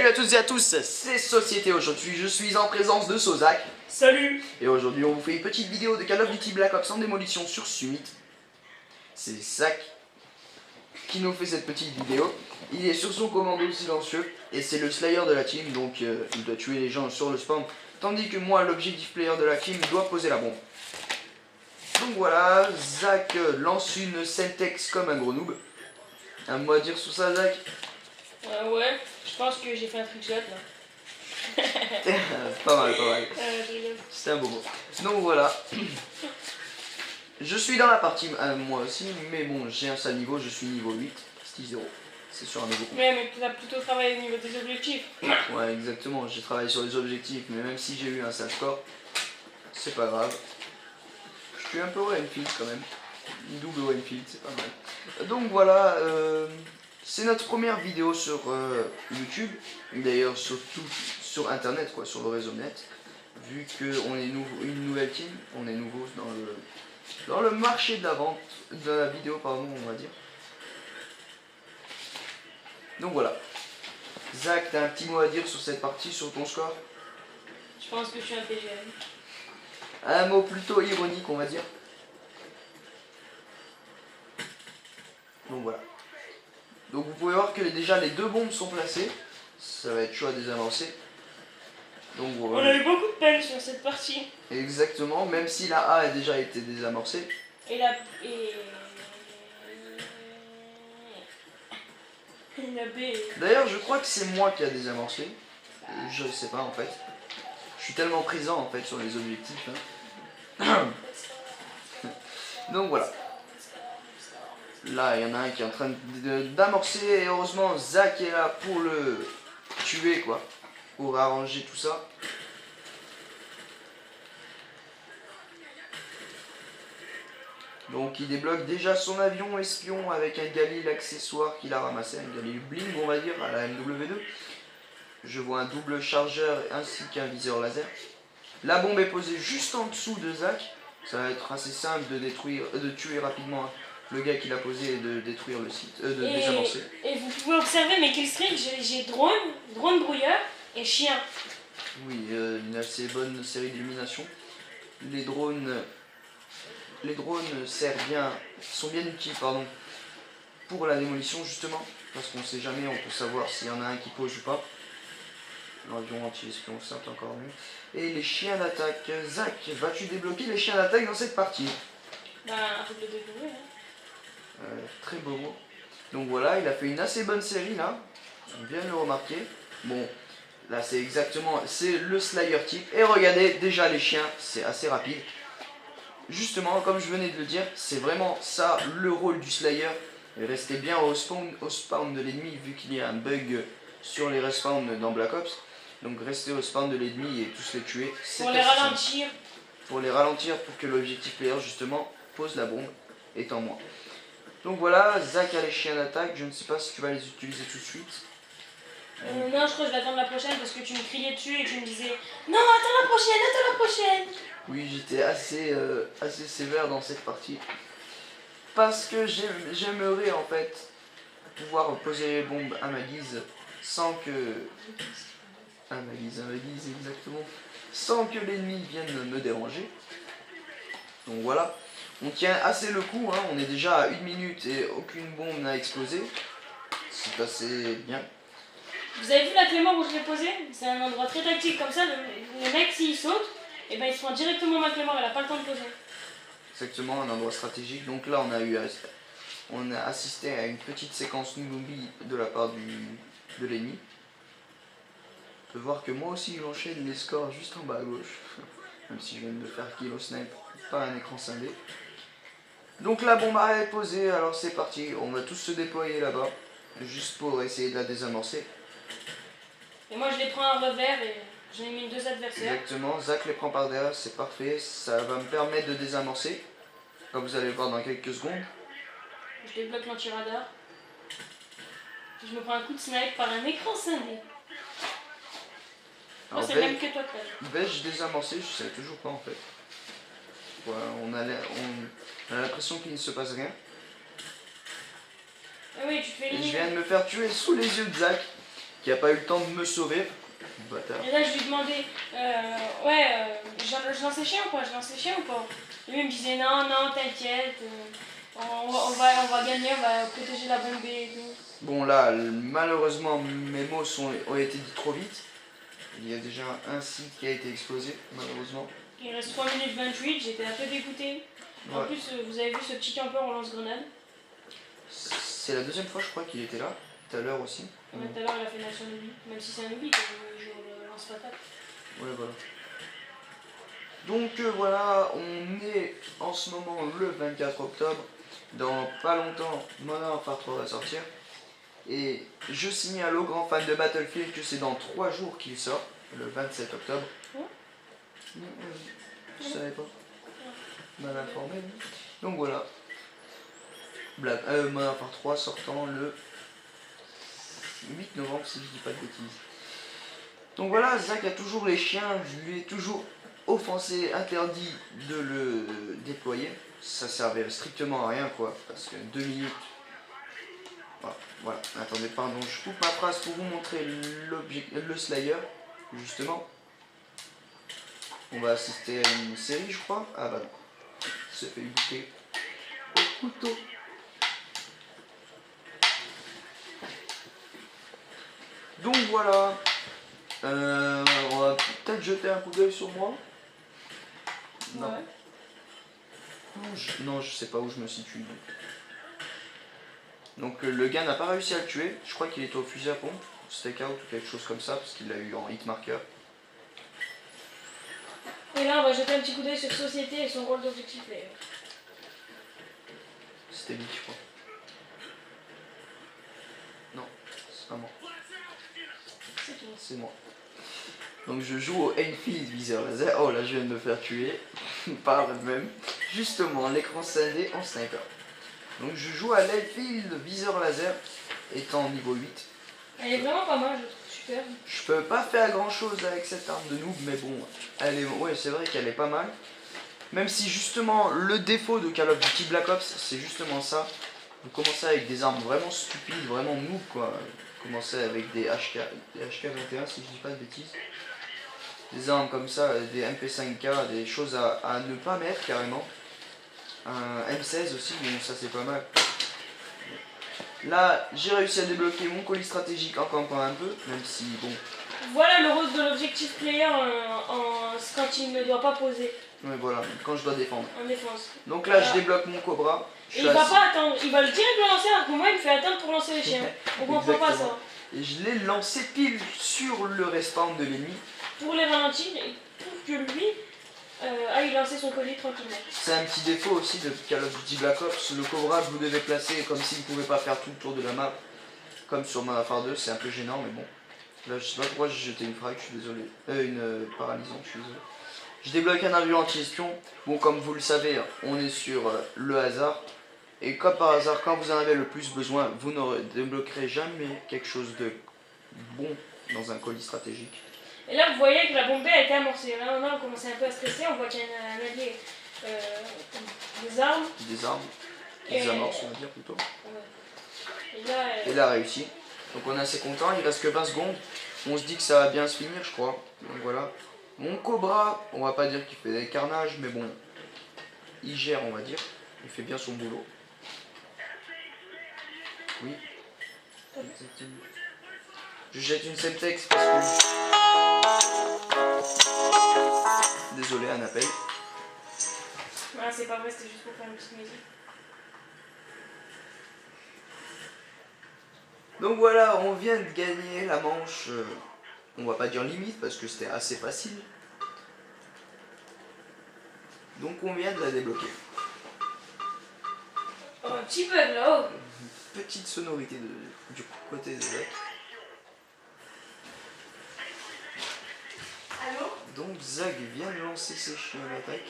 Salut à toutes et à tous, c'est Société. Aujourd'hui je suis en présence de Sozak. Salut. Et aujourd'hui on vous fait une petite vidéo de Call of Duty Black Ops en démolition sur Summit. C'est Zach qui nous fait cette petite vidéo. Il est sur son commando silencieux et c'est le Slayer de la team, donc il doit tuer les gens sur le spawn. Tandis que moi, l'objectif player de la team, doit poser la bombe. Donc voilà, Zach lance une Semtex comme un gros noob. Un mot à dire sur ça, Zach? Ouais, je pense que j'ai fait un trickshot là. Pas mal, pas mal. Je rigole. C'était un beau mot. Donc voilà. Je suis dans la partie, moi aussi, mais bon, j'ai un sale niveau, je suis niveau 8, 6-0. C'est sur un niveau. Mais tu as plutôt travaillé au niveau des objectifs. Ouais, exactement, j'ai travaillé sur les objectifs, mais même si j'ai eu un sale score, c'est pas grave. Je suis un peu Renfield quand même. Une double Renfield, c'est pas mal. Donc voilà, c'est notre première vidéo sur YouTube, d'ailleurs surtout sur internet, quoi, sur le réseau net. Vu qu'on est une nouvelle team, on est nouveau dans le marché de la vente, de la vidéo, pardon, on va dire. Donc voilà. Zach, t'as un petit mot à dire sur cette partie, sur ton score? Je pense que je suis un PGM. Un mot plutôt ironique, on va dire. Donc voilà. Donc vous pouvez voir que déjà les deux bombes sont placées. Ça va être chaud à désamorcer. Donc voilà. On a eu beaucoup de peine sur cette partie. Exactement, même si la A a déjà été désamorcée. Et la B. D'ailleurs, je crois que c'est moi qui a désamorcé. Je sais pas en fait. Je suis tellement présent en fait sur les objectifs. Hein. Donc voilà. Là, il y en a un qui est en train d'amorcer et heureusement Zach est là pour le tuer quoi. Pour arranger tout ça. Donc il débloque déjà son avion espion avec un Galil accessoire qu'il a ramassé, un Galil bling on va dire à la MW2. Je vois un double chargeur ainsi qu'un viseur laser. La bombe est posée juste en dessous de Zach. Ça va être assez simple de tuer rapidement le gars qui l'a posé et de détruire le site, de désamorcer. Et vous pouvez observer mes killstreaks, j'ai drone brouilleur et chien. Oui, une assez bonne série d'élimination. Les drones sont bien utiles pour la démolition justement, parce qu'on sait jamais, on peut savoir s'il y en a un qui pose ou pas. L'avion anti-espion, c'est encore mieux. Et les chiens d'attaque. Zach, vas-tu débloquer les chiens d'attaque dans cette partie? Bah, faut le découvrir. Hein. Très beau mot. Donc voilà, il a fait une assez bonne série là. On vient de le remarquer. Bon, là c'est le Slayer type. Et regardez, déjà les chiens, c'est assez rapide. Justement, comme je venais de le dire, c'est vraiment ça le rôle du Slayer. Restez bien au spawn de l'ennemi vu qu'il y a un bug sur les respawns dans Black Ops. Donc restez au spawn de l'ennemi et tous les tuer. Pour les ralentir. Pour les ralentir, pour que l'objectif player justement pose la bombe étant moi. Donc voilà, Zach a les chiens d'attaque. Je ne sais pas si tu vas les utiliser tout de suite. Non, je crois que je vais attendre la prochaine parce que tu me criais dessus et tu me disais non, attends la prochaine. Oui, j'étais assez sévère dans cette partie. Parce que j'aimerais en fait pouvoir poser les bombes à ma guise sans que... À ma guise exactement. Sans que l'ennemi vienne me déranger. Donc voilà. On tient assez le coup, hein. On est déjà à 1 minute et aucune bombe n'a explosé. C'est assez bien. Vous avez vu la clément où je l'ai posée? C'est un endroit très tactique comme ça, le mec s'il saute, et ben il se prend directement ma clément, elle a pas le temps de poser. Exactement, un endroit stratégique. Donc là on a assisté à une petite séquence Nubi de la part de l'ennemi. On peut voir que moi aussi j'enchaîne les scores juste en bas à gauche. Même si je viens de me faire kill au snipe, pas un écran scindé. Donc la bombe est posée, alors c'est parti. On va tous se déployer là-bas. Juste pour essayer de la désamorcer. Et moi je les prends à revers et j'en ai mis 2 adversaires. Exactement, Zach les prend par derrière, c'est parfait. Ça va me permettre de désamorcer. Comme vous allez le voir dans quelques secondes. Je débloque l'anti-radar. Je me prends un coup de snipe par un écran scindé. Moi c'est le même que toi, Claude. Vais-je désamorcer? Je sais toujours pas en fait. Voilà, on a l'impression qu'il ne se passe rien. Ah oui, tu te fais Et je éliminer. viens de me faire tuer sous les yeux de Zach. qui a pas eu le temps de me sauver. Bâtard. Et là, je lui demandais, je lance les chiens ou pas? Je lance les chiens ou pas? Et lui, il me disait, non, non, t'inquiète, on va gagner, on va protéger la bombée et tout. Bon là, malheureusement, mes mots ont été dits trop vite. Il y a déjà un site qui a été explosé, malheureusement. Il reste 3 minutes 28, j'étais un peu dégoûté. Ouais. En plus, vous avez vu ce petit campeur en lance-grenade? C'est la deuxième fois, je crois, qu'il était là. Tout à l'heure aussi. Ouais, tout à l'heure, il a fait nation oubli, même si c'est un oubli, il joue au lance-patate. Ouais, voilà. Donc voilà, on est en ce moment le 24 octobre. Dans pas longtemps, Modern Warfare 3 va sortir. Et je signale aux grands fans de Battlefield que c'est dans 3 jours qu'il sort, le 27 octobre. Ouais. Je savais pas. Mal informé. Donc voilà. Modern Warfare 3 sortant le 8 novembre si je dis pas de bêtises. Donc voilà, Zach a toujours les chiens, je lui ai toujours offensé, interdit de le déployer. Ça servait strictement à rien quoi, parce que 2 minutes. Voilà, attendez, pardon, je coupe ma phrase pour vous montrer le Slayer, justement. On va assister à une série, je crois. Ah bah non, il se fait buter au couteau. Donc voilà, on va peut-être jeter un coup d'œil sur moi. Non. Ouais. Non, je sais pas où je me situe. Donc le gars n'a pas réussi à le tuer. Je crois qu'il était au fusil à pompe, stake out ou quelque chose comme ça, parce qu'il l'a eu en hit marker. Et là, on va jeter un petit coup d'œil sur Société et son rôle d'objectif player. C'était lui, je crois. Non, c'est pas moi. C'est tout. C'est moi. Donc je joue au Enfield viseur laser. Oh là, je viens de me faire tuer. Par même. Justement, l'écran scindé en sniper. Donc je joue à l'Enfield viseur laser, étant niveau 8. Elle est vraiment pas mal, je trouve super. Je peux pas faire grand chose avec cette arme de noob, mais bon, elle est, ouais, c'est vrai qu'elle est pas mal. Même si justement le défaut de Call of Duty Black Ops, c'est justement ça. Vous commencez avec des armes vraiment stupides, vraiment noob quoi. Vous commencez avec des HK21 si je dis pas de bêtises. Des armes comme ça, des MP5K, des choses à ne pas mettre carrément. Un M16 aussi, bon ça c'est pas mal. Là, j'ai réussi à débloquer mon colis stratégique encore un peu, même si bon. Voilà le rôle de l'objectif player quand il ne doit pas poser. Ouais voilà, quand je dois défendre. En défense. Donc là, je débloque mon Cobra. Et il va pas attendre, il va le direct le lancer alors que moi il me fait attendre pour lancer les chiens. On comprend pas ça. Et je l'ai lancé pile sur le respawn de l'ennemi. Pour les ralentir, il trouve que lui il lancé son colis tranquillement. C'est un petit défaut aussi de Call of Duty Black Ops. Le Cobra, vous devez placer comme s'il ne pouvait pas faire tout le tour de la map. Comme sur Modern Warfare 2, c'est un peu gênant, mais bon. Là, je sais pas pourquoi j'ai jeté une frag, je suis désolé. Une paralysante, je suis désolé. Je débloque un avion anti-espion. Bon, comme vous le savez, on est sur le hasard. Et comme par hasard, quand vous en avez le plus besoin, vous ne débloquerez jamais quelque chose de bon dans un colis stratégique. Et là, vous voyez que la bombée a été amorcée. Là, on commençait un peu à stresser. On voit qu'il y a un allié, des armes. Des armes, des amorces, on va dire plutôt. Ouais. Et là, réussi. Donc on est assez content, il reste que 20 secondes. On se dit que ça va bien se finir, je crois. Donc voilà. Mon Cobra, on va pas dire qu'il fait des carnages, mais bon, il gère, on va dire. Il fait bien son boulot. Oui. Je jette une Semtex parce que... Désolé, un appel. Ah, c'est pas vrai, c'était juste pour faire une petite musique. Donc voilà, on vient de gagner la manche, on va pas dire limite parce que c'était assez facile. Donc on vient de la débloquer. Oh, un petit bug là-haut. Petite sonorité du côté de Zach. Allô? Donc Zach vient de lancer ses chiens d'attaque.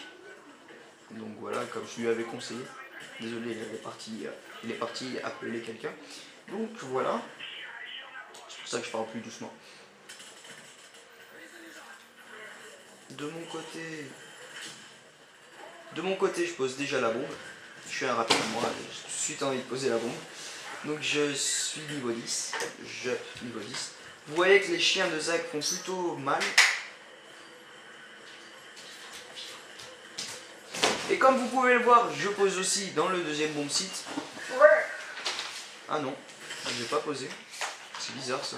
Donc voilà, comme je lui avais conseillé. Désolé, il est parti appeler quelqu'un. Donc voilà. C'est pour ça que je parle plus doucement. De mon côté, je pose déjà la bombe. Je suis un rapide, moi, j'ai tout de suite envie de poser la bombe. Donc je suis niveau 10. Je niveau 10. Vous voyez que les chiens de Zach font plutôt mal. Et comme vous pouvez le voir, je pose aussi dans le deuxième bomb site. Ah non, je n'ai pas posé. C'est bizarre ça.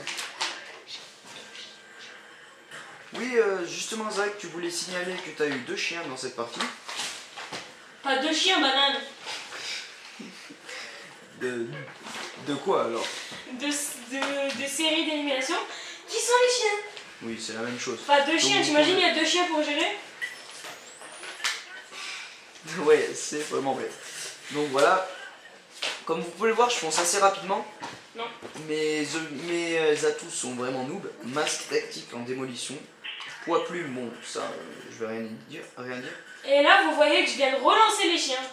Oui, justement Zach, tu voulais signaler que tu as eu 2 chiens dans cette partie. Pas 2 chiens, banane. De quoi alors? De séries d'élimination. Qui sont les chiens? Oui, c'est la même chose. Pas 2 chiens, Donc, t'imagines, il y a 2 chiens pour gérer? Ouais, c'est vraiment vrai. Donc voilà. Comme vous pouvez le voir, je fonce assez rapidement. Non. Mes atouts sont vraiment noob. Masque tactique en démolition. Poids plume, bon, ça, je vais rien dire. Et là, vous voyez que je viens de relancer les chiens.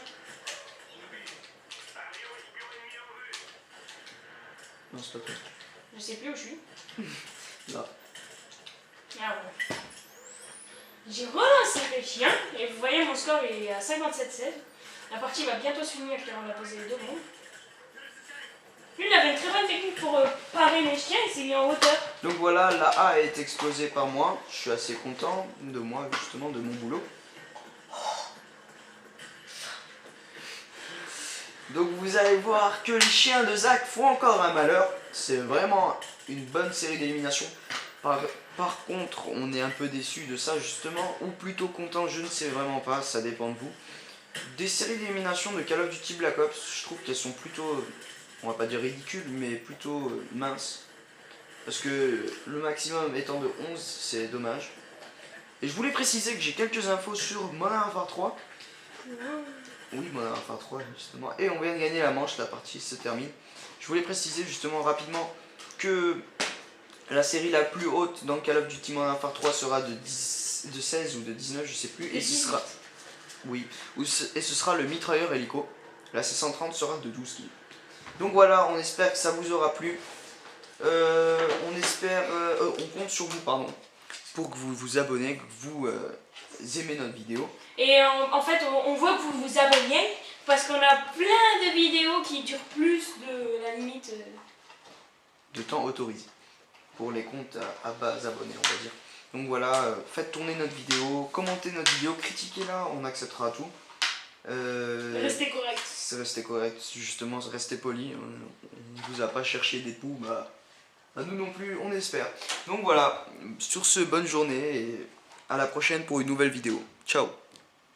Non, c'est pas toi. Je sais plus où je suis. Là. Ah ouais. J'ai relancé les chiens et vous voyez mon score il est à 57-16. La partie va bientôt se finir car on a posé les 2 bombes. Lui il avait une très bonne technique pour parer mes chiens, il s'est mis en hauteur. Donc voilà, la A est explosée par moi. Je suis assez content de moi, justement, de mon boulot. Donc vous allez voir que les chiens de Zach font encore un malheur. C'est vraiment une bonne série d'élimination. Par contre, on est un peu déçu de ça justement, ou plutôt content, je ne sais vraiment pas, ça dépend de vous. Des séries d'élimination de Call of Duty Black Ops, je trouve qu'elles sont plutôt, on va pas dire ridicules, mais plutôt minces. Parce que le maximum étant de 11, c'est dommage. Et je voulais préciser que j'ai quelques infos sur Modern Warfare 3. Oui, Modern Warfare 3 justement. Et on vient de gagner la manche, la partie se termine. Je voulais préciser justement rapidement que la série la plus haute dans Call of Duty Modern Warfare 3 sera de 16 ou de 19, je sais plus. Et ce sera, oui, et ce sera le mitrailleur hélico. La C130 sera de 12 kills. Donc voilà, on espère que ça vous aura plu. On compte sur vous, pardon, pour que vous vous abonnez, que vous aimez notre vidéo. Et en fait, on veut que vous vous abonniez parce qu'on a plein de vidéos qui durent plus de la limite. De temps autorisé pour les comptes à bas abonnés, on va dire. Donc voilà, faites tourner notre vidéo, commentez notre vidéo, critiquez-la, on acceptera tout. Restez correct. Restez correct, justement, restez poli. On ne vous a pas cherché des poux, bah nous non plus, on espère. Donc voilà, sur ce, bonne journée et à la prochaine pour une nouvelle vidéo. Ciao.